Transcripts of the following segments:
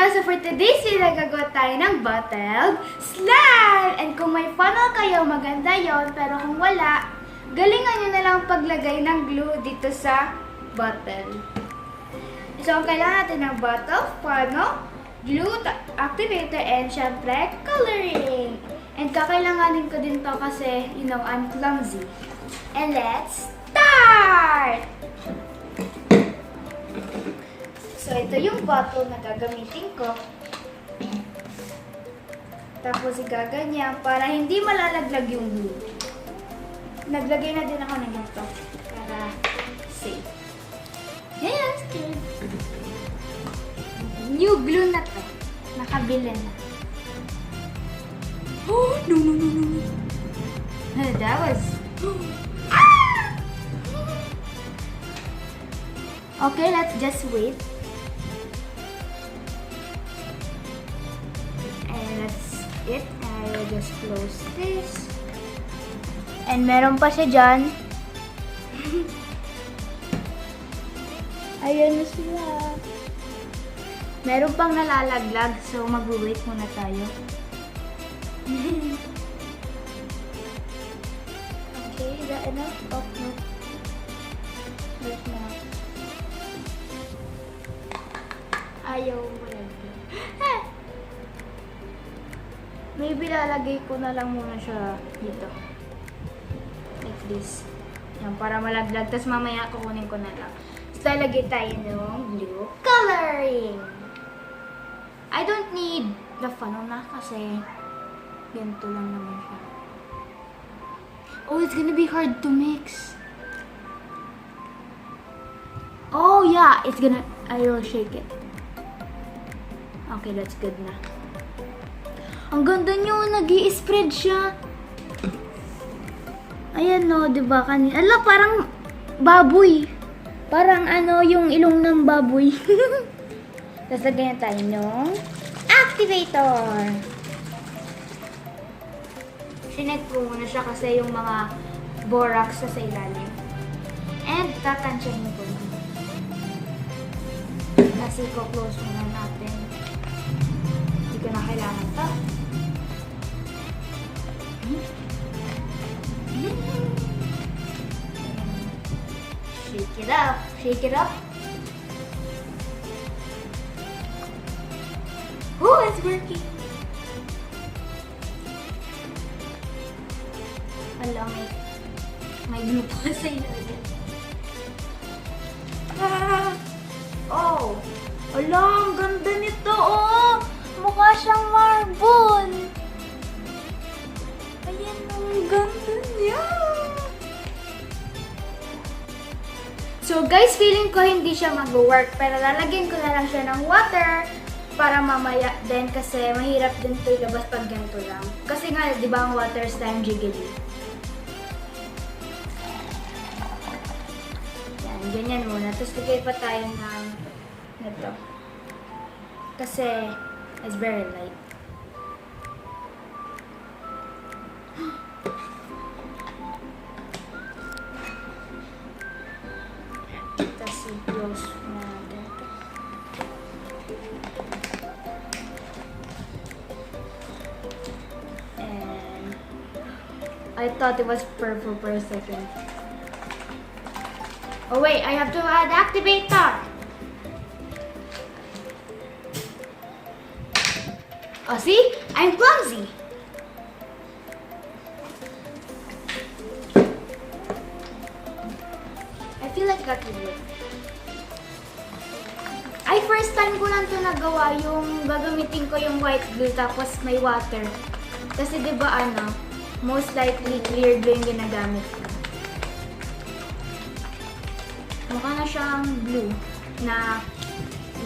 Well, so for today's video, gagawa tayo ng bottled slime! And kung may funnel kayo, maganda yon. Pero kung wala, galingan nyo na lang paglagay ng glue dito sa bottle. So, ang kailangan natin ng bottle, funnel, glue, activator, and syempre, coloring. And kakailanganin ko din to kasi, you know, I'm clumsy. And let's start! So, ito yung bottle na gagamitin ko. Tapos, igaganyan para hindi malalaglag yung glue. Naglagay na din ako ng ito para safe. Yes! New glue na to. Nakabili na. Oh, no. That was... Ah! Okay, let's just wait. It. I will just close this. And meron pa siya dyan. Ayan na sila. Meron pang nalalaglag, so mag-wait muna tayo. Okay, is that enough? Oh, no. There's not. Ayaw malaglag. Maybe lalagay ko na lang muna siya dito. Like this. Yan, para malaglag. Tapos mamaya kukunin ko na lang. Tapos lalagay tayo ng blue coloring. I don't need the funnel na kasi ganito lang naman siya. Oh, it's gonna be hard to mix. Oh, yeah. It's gonna... I will shake it. Okay, that's good na. Ang ganda nyo, nag-i-spread siya. Ayan no, diba kanina? Ala, parang baboy. Parang ano, yung ilong ng baboy. Tapos lagyan tayo ng activator. Sinet ko muna siya kasi yung mga borax sa ilalim. And tatansyahin ko na. Kasi ko-close muna natin. Hindi ko na kailangan ito. Shake it up. Shake it up. Oh, it's working. Hala, may glue pa sa ilalim. Ah! Oh! Hala, ang ganda nito, oh! Mukha siyang marble. Ayan, ang ganda niya. So guys, feeling ko hindi siya mag-work. Pero lalagyan ko na lang siya ng water para mamaya din kasi mahirap din ito ilabas pag ganito lang. Kasi nga, di ba ang water slime jiggly? Yan, ganyan muna. Tapos lagay pa tayo ng nito. Kasi it's very light. Tapos i-close na natin ito. And I thought it was purple for a second. Oh wait, I have to add activator! Oh, see? I'm clumsy. I feel like that would work. Ay, first time ko lang ito nagawa yung gagamitin ko yung white glue tapos may water. Kasi diba ano, most likely clear glue yung ginagamit ko. Mukha na siyang glue na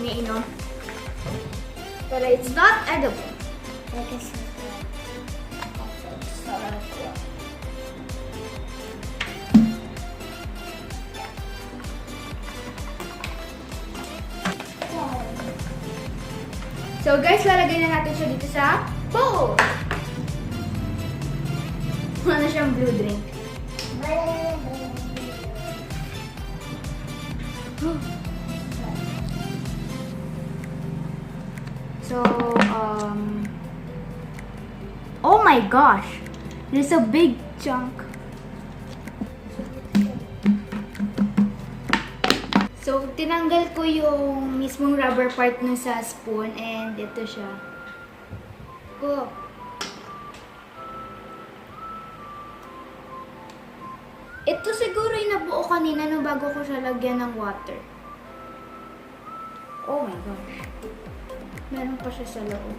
iniinom. Pero it's not edible. So guys, lalagay na natin siya dito sa bowl. Wala na siyang blue drink. So, oh my gosh! There's a big chunk. So, tinanggal ko yung mismong rubber part nun sa spoon and ito siya. Oh. Ito siguro yung nabuo kanina no bago ko siya lagyan ng water. Oh my gosh. Meron pa siya sa loob.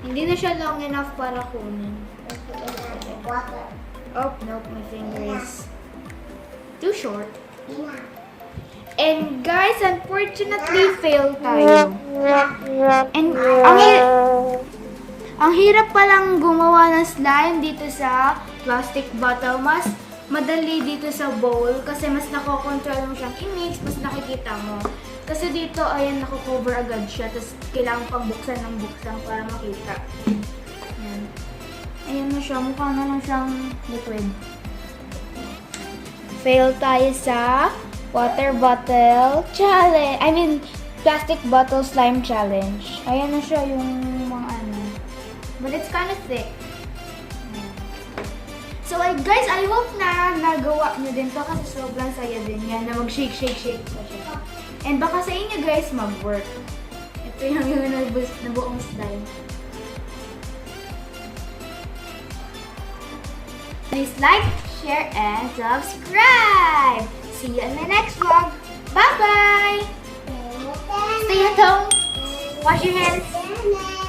Hindi na siya long enough para kunin. Oh, nope, my finger is too short. And guys, unfortunately, fail tayo. And ang hirap palang gumawa ng slime dito sa plastic bottle. Mas madali dito sa bowl kasi mas nakokontrol mo siyang i-mix, mas nakikita mo. Kasi dito, ayan, nako-cover agad siya. Tapos kailangan pang buksan ng buksan para makita. Ayan. Ayan na siya. Mukha na lang siyang liquid. Fail tayo sa water bottle challenge. I mean, plastic bottle slime challenge. Ayan na siya yung mga ano. But it's kind of thick. So guys, I hope na nagawa nyo din to kasi sobrang saya din yan na mag-shake pa siya. And baka sa inyo guys mag-work. Ito yung nabuong slime. Please like, share, and subscribe! See you in my next vlog! Bye-bye! Stay at home! Wash your hands!